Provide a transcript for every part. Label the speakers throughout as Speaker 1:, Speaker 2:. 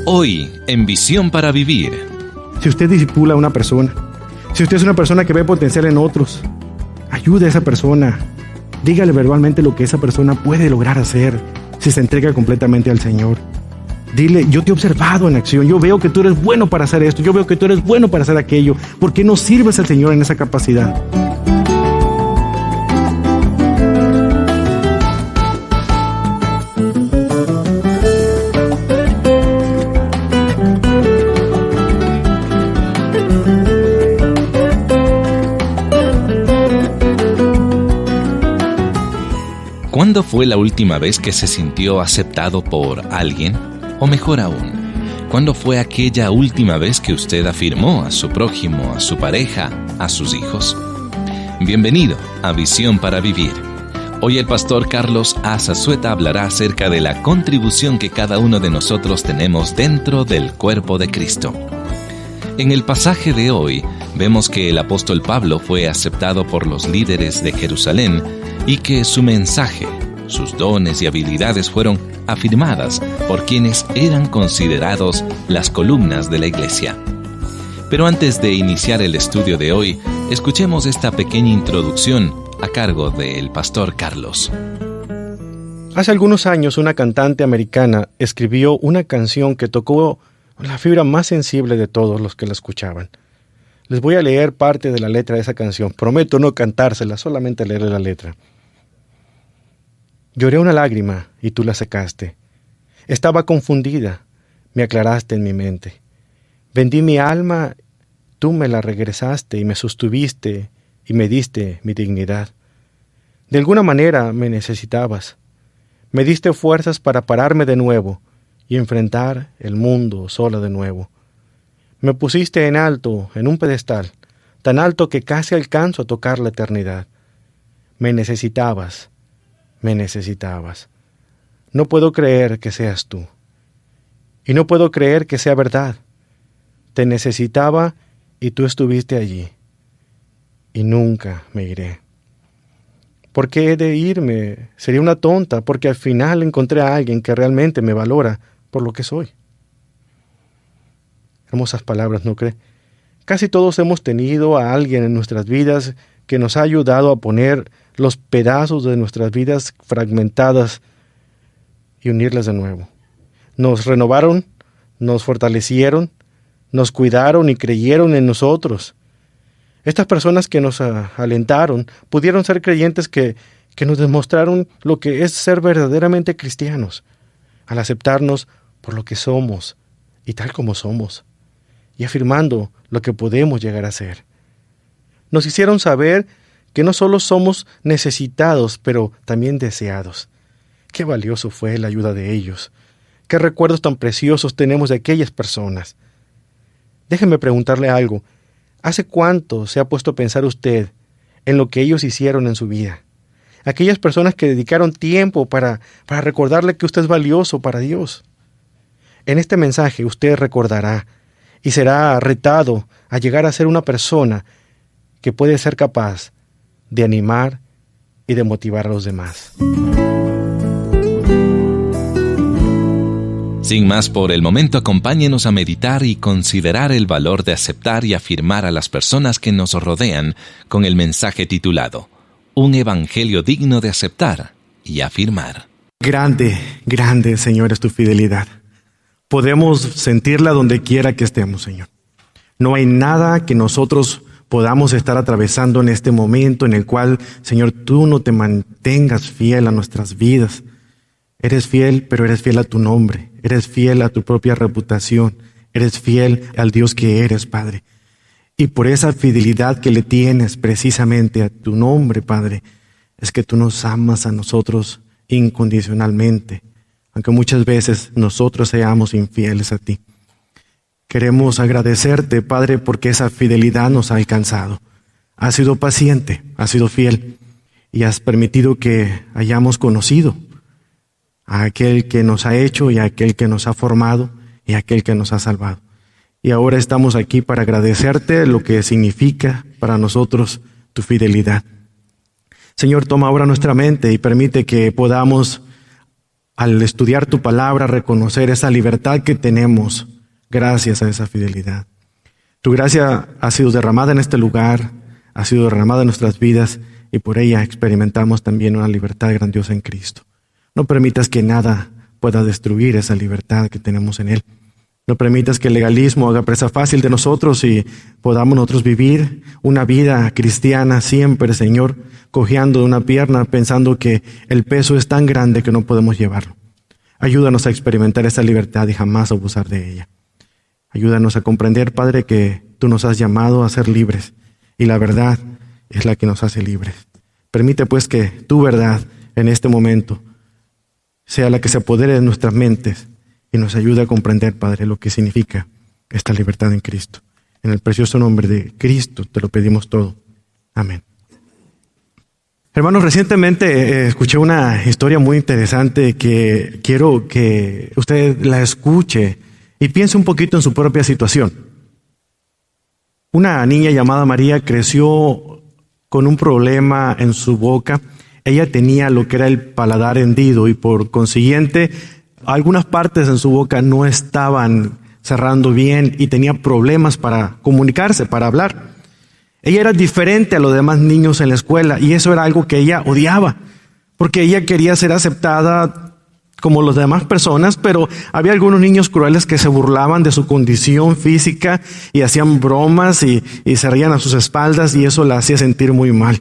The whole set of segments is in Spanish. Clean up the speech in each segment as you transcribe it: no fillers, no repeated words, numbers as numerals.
Speaker 1: Hoy, en Visión para Vivir.
Speaker 2: Si usted discipula a una persona, si usted es una persona que ve potencial en otros, ayude a esa persona. Dígale verbalmente lo que esa persona puede lograr hacer si se entrega completamente al Señor. Dile, yo te he observado en acción, yo veo que tú eres bueno para hacer esto, yo veo que tú eres bueno para hacer aquello. ¿Por qué no sirves al Señor en esa capacidad?
Speaker 1: ¿Cuándo fue la última vez que se sintió aceptado por alguien? O mejor aún, ¿cuándo fue aquella última vez que usted afirmó a su prójimo, a su pareja, a sus hijos? Bienvenido a Visión para Vivir. Hoy el pastor Carlos Azazueta hablará acerca de la contribución que cada uno de nosotros tenemos dentro del cuerpo de Cristo. En el pasaje de hoy, vemos que el apóstol Pablo fue aceptado por los líderes de Jerusalén y que su mensaje, sus dones y habilidades fueron afirmadas por quienes eran considerados las columnas de la iglesia. Pero antes de iniciar el estudio de hoy, escuchemos esta pequeña introducción a cargo del pastor Carlos.
Speaker 2: Hace algunos años, una cantante americana escribió una canción que tocó la fibra más sensible de todos los que la escuchaban. Les voy a leer parte de la letra de esa canción. Prometo no cantársela, solamente leer la letra. Lloré una lágrima y tú la secaste. Estaba confundida, me aclaraste en mi mente. Vendí mi alma, tú me la regresaste y me sostuviste y me diste mi dignidad. De alguna manera me necesitabas. Me diste fuerzas para pararme de nuevo y enfrentar el mundo sola de nuevo. Me pusiste en alto, en un pedestal, tan alto que casi alcanzo a tocar la eternidad. Me necesitabas, me necesitabas. No puedo creer que seas tú. Y no puedo creer que sea verdad. Te necesitaba y tú estuviste allí. Y nunca me iré. ¿Por qué he de irme? Sería una tonta, porque al final encontré a alguien que realmente me valora por lo que soy. Hermosas palabras, ¿no cree? Casi todos hemos tenido a alguien en nuestras vidas que nos ha ayudado a poner los pedazos de nuestras vidas fragmentadas y unirlas de nuevo. Nos renovaron, nos fortalecieron, nos cuidaron y creyeron en nosotros. Estas personas que nos alentaron pudieron ser creyentes que nos demostraron lo que es ser verdaderamente cristianos, al aceptarnos por lo que somos y tal como somos, y afirmando lo que podemos llegar a ser. Nos hicieron saber que no solo somos necesitados, pero también deseados. Qué valioso fue la ayuda de ellos. Qué recuerdos tan preciosos tenemos de aquellas personas. Déjeme preguntarle algo. ¿Hace cuánto se ha puesto a pensar usted en lo que ellos hicieron en su vida? Aquellas personas que dedicaron tiempo para recordarle que usted es valioso para Dios. En este mensaje usted recordará y será retado a llegar a ser una persona que puede ser capaz de animar y de motivar a los demás.
Speaker 1: Sin más por el momento, acompáñenos a meditar y considerar el valor de aceptar y afirmar a las personas que nos rodean con el mensaje titulado Un evangelio digno de aceptar y afirmar.
Speaker 2: Grande, grande, Señor, es tu fidelidad. Podemos sentirla donde quiera que estemos, Señor. No hay nada que nosotros podamos estar atravesando en este momento en el cual, Señor, tú no te mantengas fiel a nuestras vidas. Eres fiel, pero eres fiel a tu nombre. Eres fiel a tu propia reputación. Eres fiel al Dios que eres, Padre. Y por esa fidelidad que le tienes precisamente a tu nombre, Padre, es que tú nos amas a nosotros incondicionalmente, aunque muchas veces nosotros seamos infieles a ti. Queremos agradecerte, Padre, porque esa fidelidad nos ha alcanzado. Has sido paciente, has sido fiel y has permitido que hayamos conocido a aquel que nos ha hecho y a aquel que nos ha formado y a aquel que nos ha salvado. Y ahora estamos aquí para agradecerte lo que significa para nosotros tu fidelidad. Señor, toma ahora nuestra mente y permite que podamos al estudiar tu palabra, reconocer esa libertad que tenemos gracias a esa fidelidad. Tu gracia ha sido derramada en este lugar, ha sido derramada en nuestras vidas y por ella experimentamos también una libertad grandiosa en Cristo. No permitas que nada pueda destruir esa libertad que tenemos en Él. No permitas que el legalismo haga presa fácil de nosotros y podamos nosotros vivir una vida cristiana siempre, Señor, cojeando de una pierna, pensando que el peso es tan grande que no podemos llevarlo. Ayúdanos a experimentar esa libertad y jamás abusar de ella. Ayúdanos a comprender, Padre, que Tú nos has llamado a ser libres y la verdad es la que nos hace libres. Permite pues que Tu verdad en este momento sea la que se apodere de nuestras mentes y nos ayude a comprender, Padre, lo que significa esta libertad en Cristo. En el precioso nombre de Cristo Te lo pedimos todo. Amén. Hermanos, recientemente escuché una historia muy interesante que quiero que usted la escuche y piense un poquito en su propia situación. Una niña llamada María creció con un problema en su boca. Ella tenía lo que era el paladar hendido y por consiguiente algunas partes en su boca no estaban cerrando bien y tenía problemas para comunicarse, para hablar. Ella era diferente a los demás niños en la escuela y eso era algo que ella odiaba, porque ella quería ser aceptada como las demás personas, pero había algunos niños crueles que se burlaban de su condición física y hacían bromas y se reían a sus espaldas y eso la hacía sentir muy mal.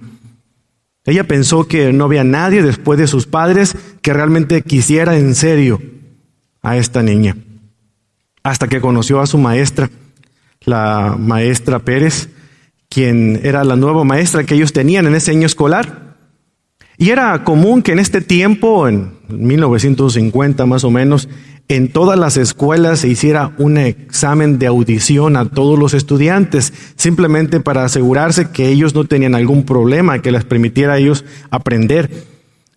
Speaker 2: Ella pensó que no había nadie después de sus padres que realmente quisiera en serio a esta niña, hasta que conoció a su maestra, la maestra Pérez, quien era la nueva maestra que ellos tenían en ese año escolar. Y era común que en este tiempo, en 1950 más o menos, en todas las escuelas se hiciera un examen de audición a todos los estudiantes, simplemente para asegurarse que ellos no tenían algún problema que les permitiera a ellos aprender.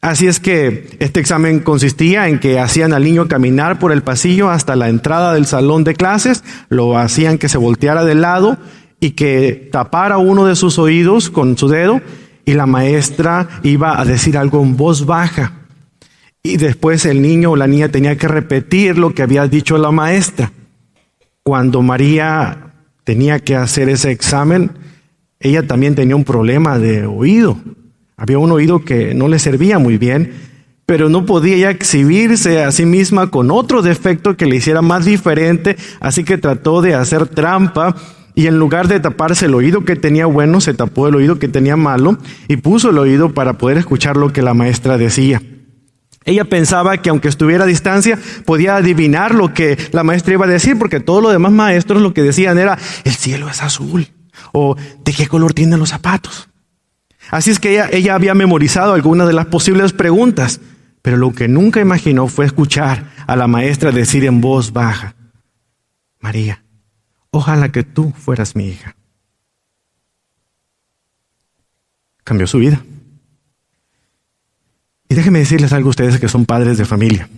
Speaker 2: Así es que este examen consistía en que hacían al niño caminar por el pasillo hasta la entrada del salón de clases, lo hacían que se volteara de lado y que tapara uno de sus oídos con su dedo y la maestra iba a decir algo en voz baja. Y después el niño o la niña tenía que repetir lo que había dicho la maestra. Cuando María tenía que hacer ese examen, ella también tenía un problema de oído. Había un oído que no le servía muy bien, pero no podía ella exhibirse a sí misma con otro defecto que le hiciera más diferente, así que trató de hacer trampa y en lugar de taparse el oído que tenía bueno, se tapó el oído que tenía malo y puso el oído para poder escuchar lo que la maestra decía. Ella pensaba que aunque estuviera a distancia, podía adivinar lo que la maestra iba a decir, porque todos los demás maestros lo que decían era, el cielo es azul, o ¿de qué color tienen los zapatos? Así es que ella había memorizado algunas de las posibles preguntas, pero lo que nunca imaginó fue escuchar a la maestra decir en voz baja, María, ojalá que tú fueras mi hija. Cambió su vida. Y déjenme decirles algo a ustedes que son padres de familia.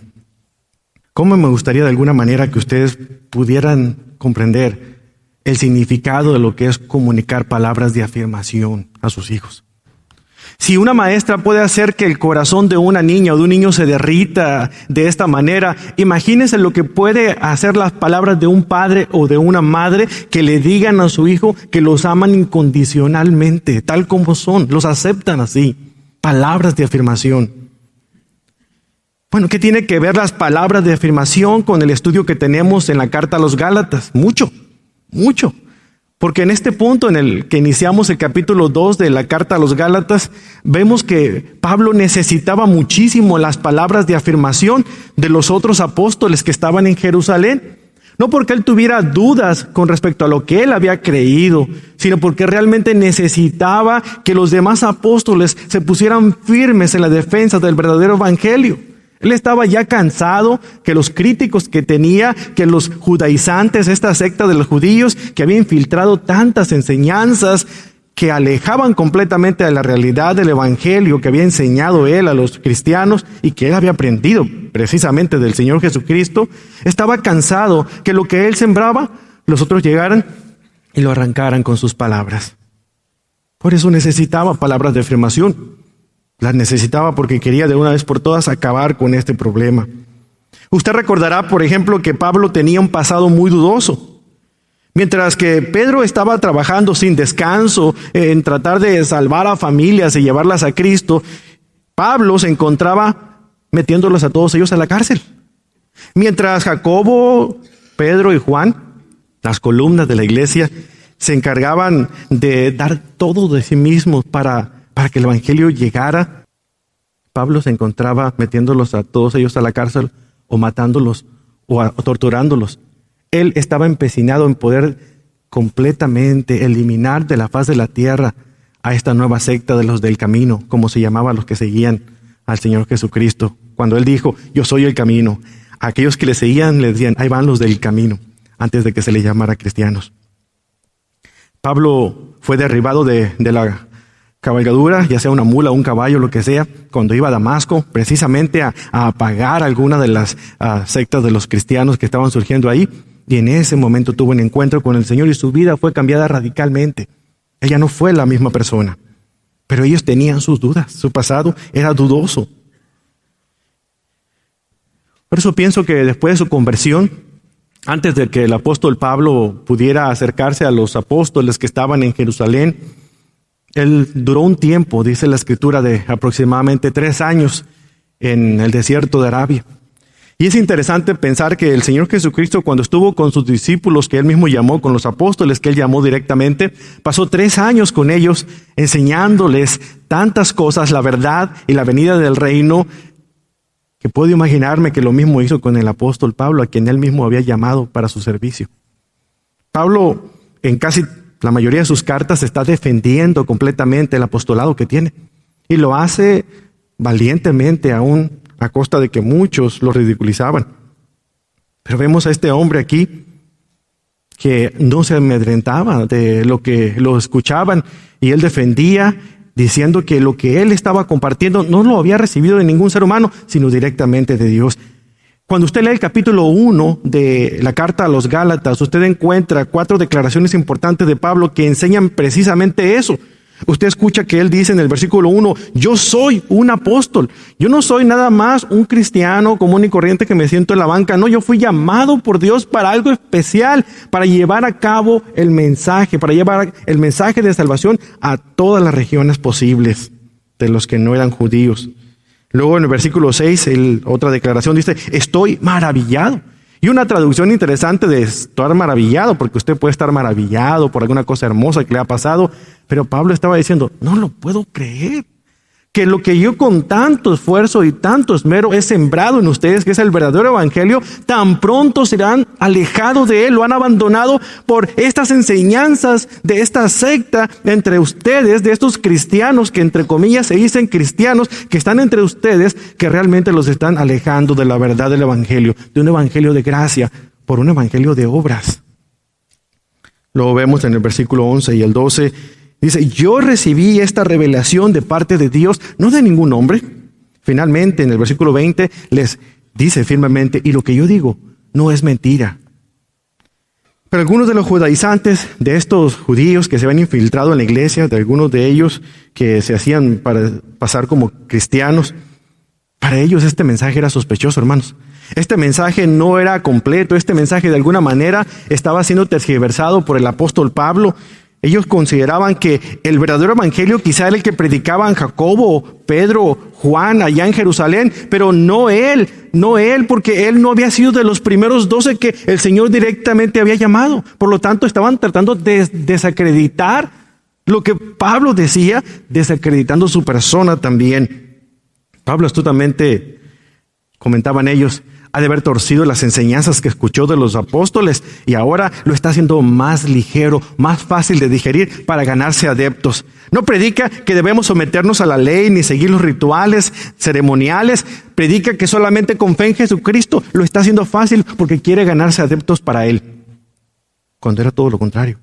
Speaker 2: ¿Cómo me gustaría de alguna manera que ustedes pudieran comprender el significado de lo que es comunicar palabras de afirmación a sus hijos? Si una maestra puede hacer que el corazón de una niña o de un niño se derrita de esta manera, imagínense lo que puede hacer las palabras de un padre o de una madre que le digan a su hijo que los aman incondicionalmente, tal como son, los aceptan así. Palabras de afirmación. Bueno, ¿qué tiene que ver las palabras de afirmación con el estudio que tenemos en la carta a los Gálatas? Mucho. Porque en este punto en el que iniciamos el capítulo 2 de la carta a los Gálatas, vemos que Pablo necesitaba muchísimo las palabras de afirmación de los otros apóstoles que estaban en Jerusalén. No porque él tuviera dudas con respecto a lo que él había creído, sino porque realmente necesitaba que los demás apóstoles se pusieran firmes en la defensa del verdadero evangelio. Él estaba ya cansado que los críticos que tenía, que los judaizantes, esta secta de los judíos, que había infiltrado tantas enseñanzas que alejaban completamente de la realidad del evangelio que había enseñado él a los cristianos y que él había aprendido precisamente del Señor Jesucristo, estaba cansado que lo que él sembraba, los otros llegaran y lo arrancaran con sus palabras. Por eso necesitaba palabras de afirmación. Las necesitaba porque quería de una vez por todas acabar con este problema. Usted recordará, por ejemplo, que Pablo tenía un pasado muy dudoso. Mientras que Pedro estaba trabajando sin descanso en tratar de salvar a familias y llevarlas a Cristo, Pablo se encontraba metiéndolos a todos ellos a la cárcel. Mientras Jacobo, Pedro y Juan, las columnas de la iglesia, se encargaban de dar todo de sí mismos para que el evangelio llegara, Pablo se encontraba metiéndolos a todos ellos a la cárcel o matándolos o torturándolos. Él estaba empecinado en poder completamente eliminar de la faz de la tierra a esta nueva secta de los del camino, como se llamaba los que seguían al Señor Jesucristo. Cuando Él dijo, yo soy el camino, a aquellos que le seguían le decían, ahí van los del camino, antes de que se les llamara cristianos. Pablo fue derribado de la cabalgadura, ya sea una mula, un caballo, lo que sea, cuando iba a Damasco, precisamente a apagar alguna de las sectas de los cristianos que estaban surgiendo ahí. Y en ese momento tuvo un encuentro con el Señor y su vida fue cambiada radicalmente. Ella no fue la misma persona, pero ellos tenían sus dudas, su pasado era dudoso. Por eso pienso que después de su conversión, antes de que el apóstol Pablo pudiera acercarse a los apóstoles que estaban en Jerusalén, él duró un tiempo, dice la Escritura, de aproximadamente 3 años en el desierto de Arabia. Y es interesante pensar que el Señor Jesucristo, cuando estuvo con sus discípulos, que Él mismo llamó, con los apóstoles que Él llamó directamente, pasó 3 años con ellos, enseñándoles tantas cosas, la verdad y la venida del reino, que puedo imaginarme que lo mismo hizo con el apóstol Pablo, a quien Él mismo había llamado para su servicio. Pablo, en casi la mayoría de sus cartas, está defendiendo completamente el apostolado que tiene. Y lo hace valientemente, aún a costa de que muchos lo ridiculizaban. Pero vemos a este hombre aquí que no se amedrentaba de lo que lo escuchaban, y él defendía diciendo que lo que él estaba compartiendo no lo había recibido de ningún ser humano, sino directamente de Dios. Cuando usted lee el capítulo 1 de la carta a los Gálatas, usted encuentra 4 declaraciones importantes de Pablo que enseñan precisamente eso. Usted escucha que él dice en el versículo 1, yo soy un apóstol. Yo no soy nada más un cristiano común y corriente que me siento en la banca. No, yo fui llamado por Dios para algo especial, para llevar a cabo el mensaje, para llevar el mensaje de salvación a todas las regiones posibles de los que no eran judíos. Luego en el versículo 6, otra declaración dice, estoy maravillado. Y una traducción interesante de estar maravillado, porque usted puede estar maravillado por alguna cosa hermosa que le ha pasado, pero Pablo estaba diciendo, no lo puedo creer, que lo que yo con tanto esfuerzo y tanto esmero he sembrado en ustedes, que es el verdadero evangelio, tan pronto serán alejados de él, lo han abandonado por estas enseñanzas de esta secta entre ustedes, de estos cristianos que entre comillas se dicen cristianos, que están entre ustedes, que realmente los están alejando de la verdad del evangelio, de un evangelio de gracia, por un evangelio de obras. Lo vemos en el versículo 11 y el 12. Dice, yo recibí esta revelación de parte de Dios, no de ningún hombre. Finalmente, en el versículo 20, les dice firmemente, y lo que yo digo no es mentira. Pero algunos de los judaizantes, de estos judíos que se habían infiltrado en la iglesia, de algunos de ellos que se hacían para pasar como cristianos, para ellos este mensaje era sospechoso, hermanos. Este mensaje no era completo, este mensaje de alguna manera estaba siendo tergiversado por el apóstol Pablo. Ellos consideraban que el verdadero evangelio quizá era el que predicaban Jacobo, Pedro, Juan allá en Jerusalén, pero no él, porque él no había sido de los primeros 12 que el Señor directamente había llamado. Por lo tanto, estaban tratando de desacreditar lo que Pablo decía, desacreditando su persona también. Pablo astutamente, comentaban ellos, ha de haber torcido las enseñanzas que escuchó de los apóstoles y ahora lo está haciendo más ligero, más fácil de digerir para ganarse adeptos. No predica que debemos someternos a la ley ni seguir los rituales ceremoniales. Predica que solamente con fe en Jesucristo lo está haciendo fácil porque quiere ganarse adeptos para Él, cuando era todo lo contrario.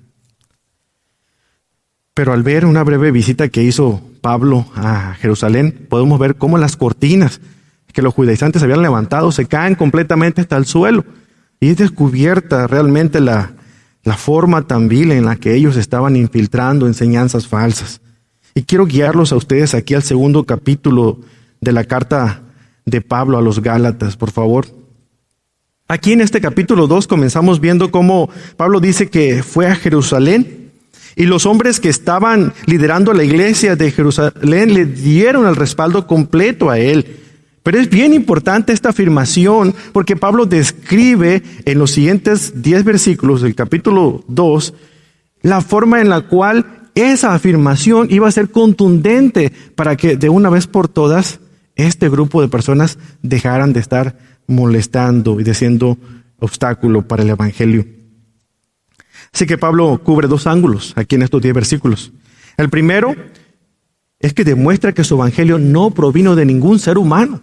Speaker 2: Pero al ver una breve visita que hizo Pablo a Jerusalén, podemos ver cómo las cortinas que los judaizantes habían levantado se caen completamente hasta el suelo. Y es descubierta realmente la forma tan vil en la que ellos estaban infiltrando enseñanzas falsas. Y quiero guiarlos a ustedes aquí al segundo capítulo de la carta de Pablo a los Gálatas, por favor. Aquí en este capítulo 2 comenzamos viendo cómo Pablo dice que fue a Jerusalén y los hombres que estaban liderando la iglesia de Jerusalén le dieron el respaldo completo a él. Pero es bien importante esta afirmación porque Pablo describe en los siguientes 10 versículos del capítulo 2 la forma en la cual esa afirmación iba a ser contundente para que de una vez por todas este grupo de personas dejaran de estar molestando y de siendo obstáculo para el evangelio. Así que Pablo cubre 2 ángulos aquí en estos 10 versículos. El primero es que demuestra que su evangelio no provino de ningún ser humano.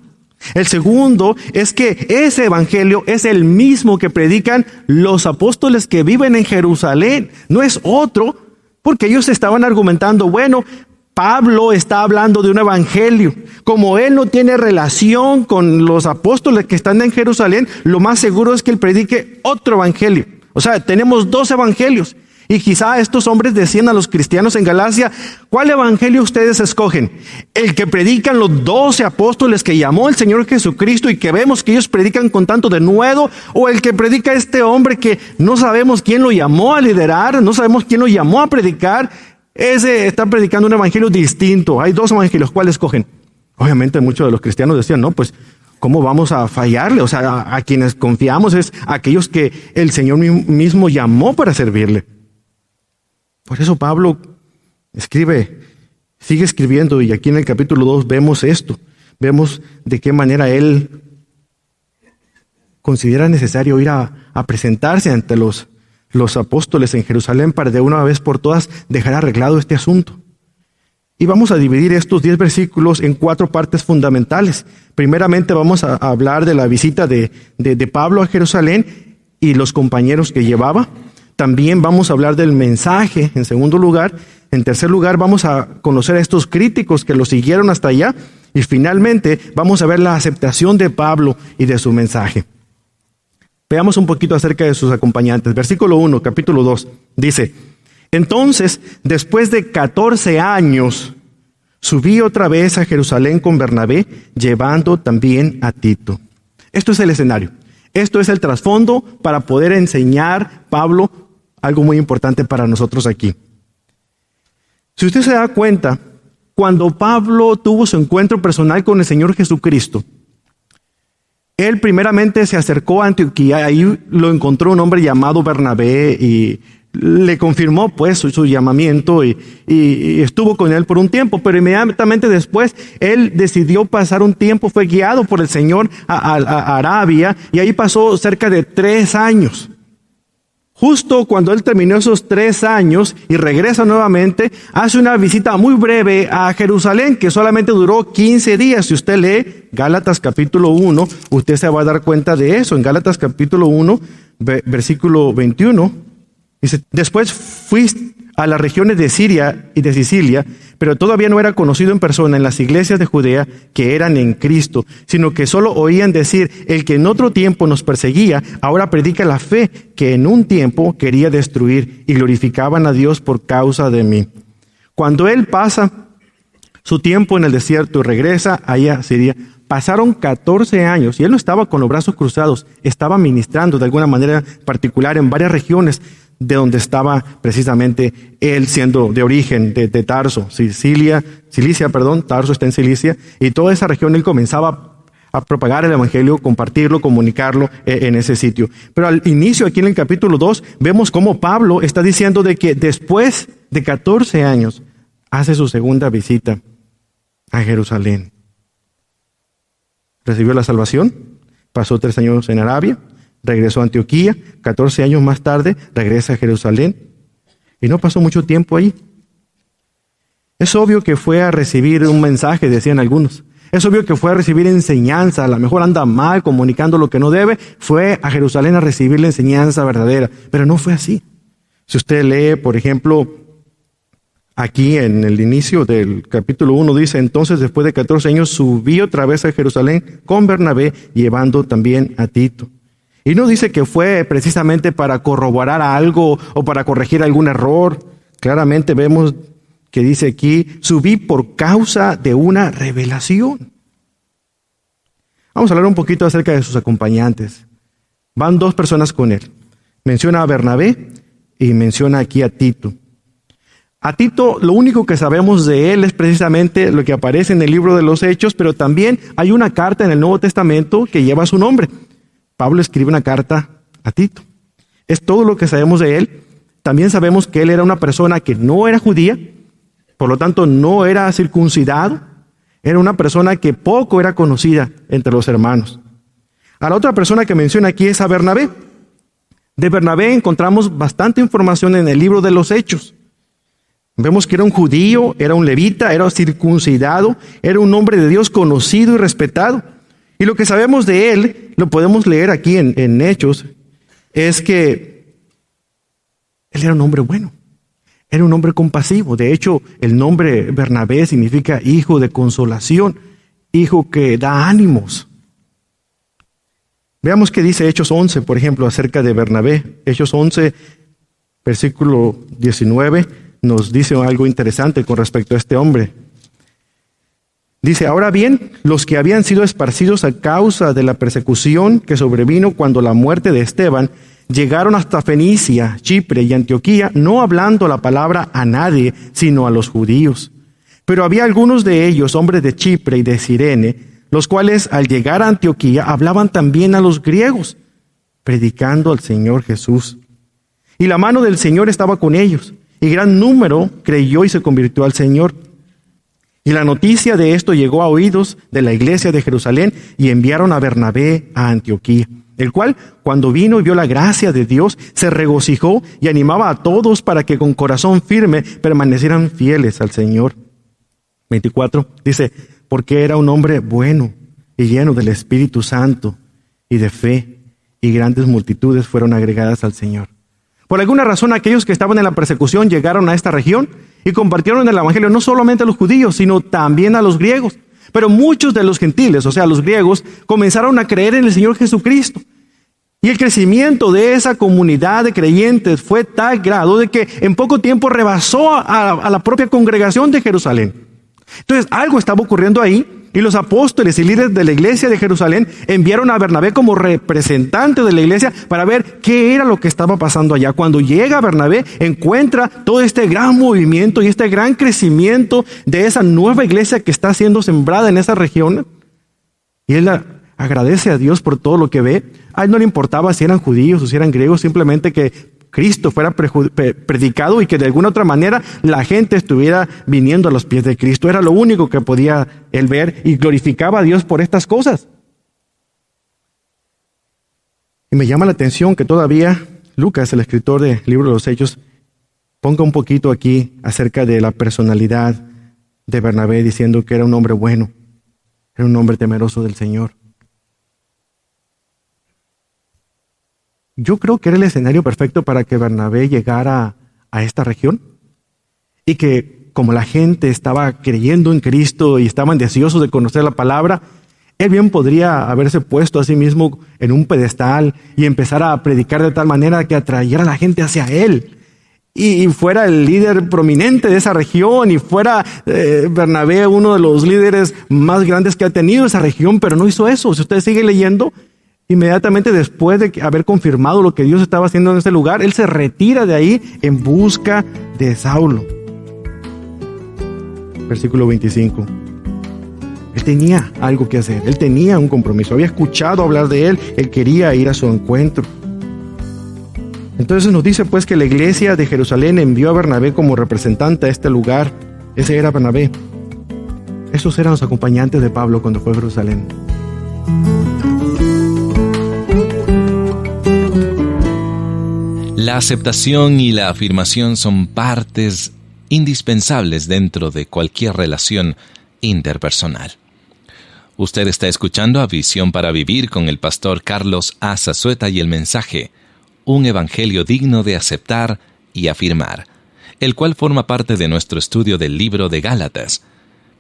Speaker 2: El segundo es que ese evangelio es el mismo que predican los apóstoles que viven en Jerusalén. No es otro, porque ellos estaban argumentando, bueno, Pablo está hablando de un evangelio. Como él no tiene relación con los apóstoles que están en Jerusalén, lo más seguro es que él predique otro evangelio. O sea, tenemos 2 evangelios. Y quizá estos hombres decían a los cristianos en Galacia, ¿cuál evangelio ustedes escogen? ¿El que predican los 12 apóstoles que llamó el Señor Jesucristo y que vemos que ellos predican con tanto denuedo? ¿O el que predica este hombre que no sabemos quién lo llamó a liderar, no sabemos quién lo llamó a predicar? Ese está predicando un evangelio distinto. Hay 2 evangelios, ¿cuál escogen? Obviamente muchos de los cristianos decían, no, pues, ¿cómo vamos a fallarle? O sea, a quienes confiamos es a aquellos que el Señor mismo llamó para servirle. Por eso Pablo sigue escribiendo, y aquí en el capítulo 2 vemos esto. Vemos de qué manera él considera necesario ir a presentarse ante los apóstoles en Jerusalén para de una vez por todas dejar arreglado este asunto. Y vamos a dividir estos 10 versículos en 4 partes fundamentales. Primeramente vamos a hablar de la visita de Pablo a Jerusalén y los compañeros que llevaba. También vamos a hablar del mensaje, en segundo lugar. En tercer lugar, vamos a conocer a estos críticos que lo siguieron hasta allá. Y finalmente, vamos a ver la aceptación de Pablo y de su mensaje. Veamos un poquito acerca de sus acompañantes. Versículo 1, capítulo 2, dice, entonces, después de 14 años, subí otra vez a Jerusalén con Bernabé, llevando también a Tito. Esto es el escenario. Esto es el trasfondo para poder enseñar Pablo algo muy importante para nosotros aquí. Si usted se da cuenta, cuando Pablo tuvo su encuentro personal con el Señor Jesucristo, él primeramente se acercó a Antioquía, ahí lo encontró un hombre llamado Bernabé y le confirmó pues su llamamiento y estuvo con él por un tiempo, pero inmediatamente después él decidió pasar un tiempo, fue guiado por el Señor a Arabia y ahí pasó cerca de 3 años. Justo cuando él terminó esos 3 años y regresa nuevamente, hace una visita muy breve a Jerusalén que solamente duró 15 días. Si usted lee Gálatas capítulo 1, usted se va a dar cuenta de eso. En Gálatas capítulo 1, versículo 21, dice, después fui a las regiones de Siria y de Sicilia, pero todavía no era conocido en persona en las iglesias de Judea que eran en Cristo, sino que solo oían decir, el que en otro tiempo nos perseguía, ahora predica la fe que en un tiempo quería destruir, y glorificaban a Dios por causa de mí. Cuando él pasa su tiempo en el desierto y regresa allá a Siria, pasaron 14 años y él no estaba con los brazos cruzados, estaba ministrando de alguna manera particular en varias regiones de donde estaba precisamente él siendo de origen, de Tarso, Cilicia, Tarso está en Cilicia, y toda esa región él comenzaba a propagar el evangelio, compartirlo, comunicarlo en ese sitio. Pero al inicio, aquí en el capítulo 2, vemos cómo Pablo está diciendo de que después de 14 años hace su segunda visita a Jerusalén. Recibió la salvación, pasó 3 años en Arabia, regresó a Antioquía, 14 años más tarde regresa a Jerusalén y no pasó mucho tiempo ahí. Es obvio que fue a recibir un mensaje, decían algunos. Es obvio que fue a recibir enseñanza, a lo mejor anda mal comunicando lo que no debe, fue a Jerusalén a recibir la enseñanza verdadera, pero no fue así. Si usted lee, por ejemplo, aquí en el inicio del capítulo 1 dice, entonces después de 14 años subí otra vez a Jerusalén con Bernabé, llevando también a Tito. Y no dice que fue precisamente para corroborar algo o para corregir algún error. Claramente vemos que dice aquí, subí por causa de una revelación. Vamos a hablar un poquito acerca de sus acompañantes. Van 2 personas con él. Menciona a Bernabé y menciona aquí a Tito. A Tito, lo único que sabemos de él es precisamente lo que aparece en el libro de los Hechos, pero también hay una carta en el Nuevo Testamento que lleva su nombre. Pablo escribe una carta a Tito. Es todo lo que sabemos de él. También sabemos que él era una persona que no era judía, por lo tanto no era circuncidado, era una persona que poco era conocida entre los hermanos. A la otra persona que menciona aquí es a Bernabé. De Bernabé encontramos bastante información en el libro de los Hechos. Vemos que era un judío, era un levita, era circuncidado, era un hombre de Dios conocido y respetado. Y lo que sabemos de él, lo podemos leer aquí en Hechos, es que él era un hombre bueno, era un hombre compasivo. De hecho, el nombre Bernabé significa hijo de consolación, hijo que da ánimos. Veamos qué dice Hechos 11, por ejemplo, acerca de Bernabé. Hechos 11, versículo 19, nos dice algo interesante con respecto a este hombre. Dice, ahora bien, los que habían sido esparcidos a causa de la persecución que sobrevino cuando la muerte de Esteban, llegaron hasta Fenicia, Chipre y Antioquía, no hablando la palabra a nadie, sino a los judíos. Pero había algunos de ellos, hombres de Chipre y de Cirene, los cuales al llegar a Antioquía hablaban también a los griegos, predicando al Señor Jesús. Y la mano del Señor estaba con ellos, y gran número creyó y se convirtió al Señor. Y la noticia de esto llegó a oídos de la iglesia de Jerusalén, y enviaron a Bernabé a Antioquía, el cual, cuando vino y vio la gracia de Dios, se regocijó y animaba a todos para que con corazón firme permanecieran fieles al Señor. 24, dice, porque era un hombre bueno y lleno del Espíritu Santo y de fe, y grandes multitudes fueron agregadas al Señor. Por alguna razón, aquellos que estaban en la persecución llegaron a esta región y compartieron el evangelio no solamente a los judíos, sino también a los griegos. Pero muchos de los gentiles, o sea, los griegos, comenzaron a creer en el Señor Jesucristo. Y el crecimiento de esa comunidad de creyentes fue tal grado de que en poco tiempo rebasó a la propia congregación de Jerusalén. Entonces, algo estaba ocurriendo ahí, y los apóstoles y líderes de la iglesia de Jerusalén enviaron a Bernabé como representante de la iglesia para ver qué era lo que estaba pasando allá. Cuando llega Bernabé, encuentra todo este gran movimiento y este gran crecimiento de esa nueva iglesia que está siendo sembrada en esa región. Y él agradece a Dios por todo lo que ve. A él no le importaba si eran judíos o si eran griegos, simplemente que Cristo fuera predicado y que de alguna otra manera la gente estuviera viniendo a los pies de Cristo. Era lo único que podía él ver, y glorificaba a Dios por estas cosas. Y me llama la atención que todavía Lucas, el escritor del libro de los Hechos, ponga un poquito aquí acerca de la personalidad de Bernabé, diciendo que era un hombre bueno, era un hombre temeroso del Señor. Yo creo que era el escenario perfecto para que Bernabé llegara a esta región, y que como la gente estaba creyendo en Cristo y estaban deseosos de conocer la palabra, él bien podría haberse puesto a sí mismo en un pedestal y empezar a predicar de tal manera que atrayera a la gente hacia él, y fuera el líder prominente de esa región, y fuera Bernabé uno de los líderes más grandes que ha tenido esa región. Pero no hizo eso. Si usted sigue leyendo, inmediatamente después de haber confirmado lo que Dios estaba haciendo en ese lugar, él se retira de ahí en busca de Saulo. Versículo 25. Él tenía algo que hacer, él tenía un compromiso, había escuchado hablar de él quería ir a su encuentro. Entonces nos dice pues que la iglesia de Jerusalén envió a Bernabé como representante a este lugar. Ese era Bernabé. Esos eran los acompañantes de Pablo cuando fue a Jerusalén.
Speaker 1: La aceptación y la afirmación son partes indispensables dentro de cualquier relación interpersonal. Usted está escuchando a Visión para Vivir con el pastor Carlos A. Zazueta y el mensaje, un evangelio digno de aceptar y afirmar, el cual forma parte de nuestro estudio del libro de Gálatas.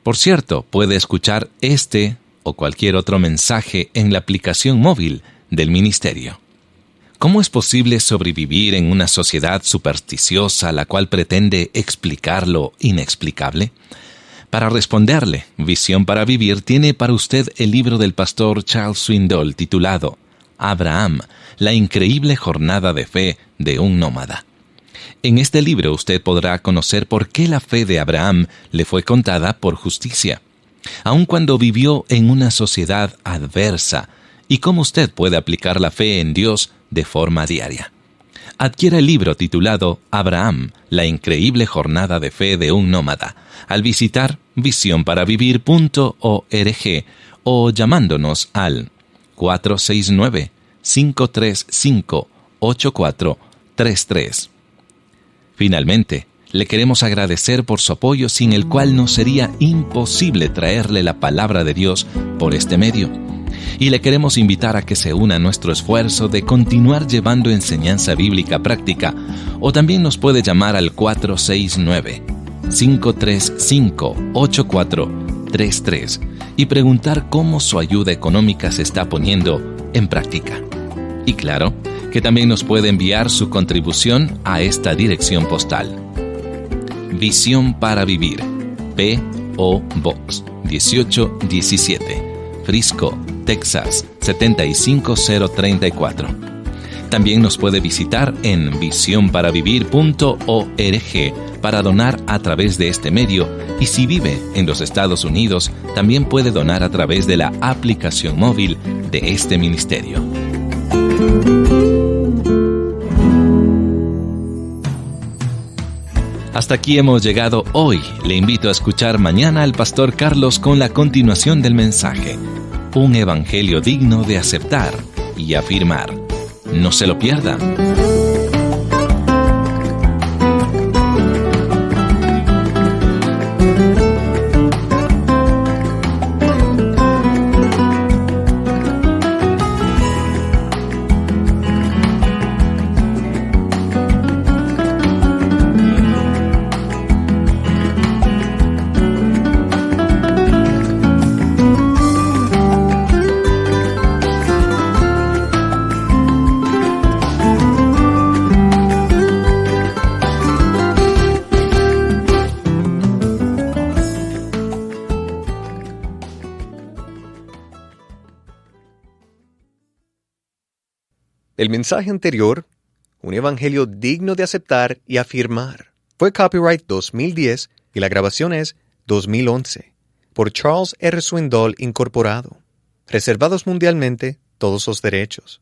Speaker 1: Por cierto, puede escuchar este o cualquier otro mensaje en la aplicación móvil del ministerio. ¿Cómo es posible sobrevivir en una sociedad supersticiosa la cual pretende explicar lo inexplicable? Para responderle, Visión para Vivir tiene para usted el libro del pastor Charles Swindoll titulado Abraham, la increíble jornada de fe de un nómada. En este libro usted podrá conocer por qué la fe de Abraham le fue contada por justicia, aun cuando vivió en una sociedad adversa, y cómo usted puede aplicar la fe en Dios de forma diaria. Adquiera el libro titulado Abraham, la increíble jornada de fe de un nómada, al visitar visionparavivir.org o llamándonos al 469-535-8433. Finalmente, le queremos agradecer por su apoyo, sin el cual nos sería imposible traerle la palabra de Dios por este medio. Y le queremos invitar a que se una a nuestro esfuerzo de continuar llevando enseñanza bíblica práctica, o también nos puede llamar al 469-535-8433 y preguntar cómo su ayuda económica se está poniendo en práctica. Y claro, que también nos puede enviar su contribución a esta dirección postal. Visión para Vivir, P.O. Box 1817, Frisco, Texas 75034. También nos puede visitar en visionparavivir.org para donar a través de este medio, y si vive en los Estados Unidos, también puede donar a través de la aplicación móvil de este ministerio. Hasta aquí hemos llegado hoy. Le invito a escuchar mañana al pastor Carlos con la continuación del mensaje. Un evangelio digno de aceptar y afirmar. No se lo pierda.
Speaker 3: El mensaje anterior, un evangelio digno de aceptar y afirmar, fue copyright 2010 y la grabación es 2011, por Charles R. Swindoll Incorporado. Reservados mundialmente todos los derechos.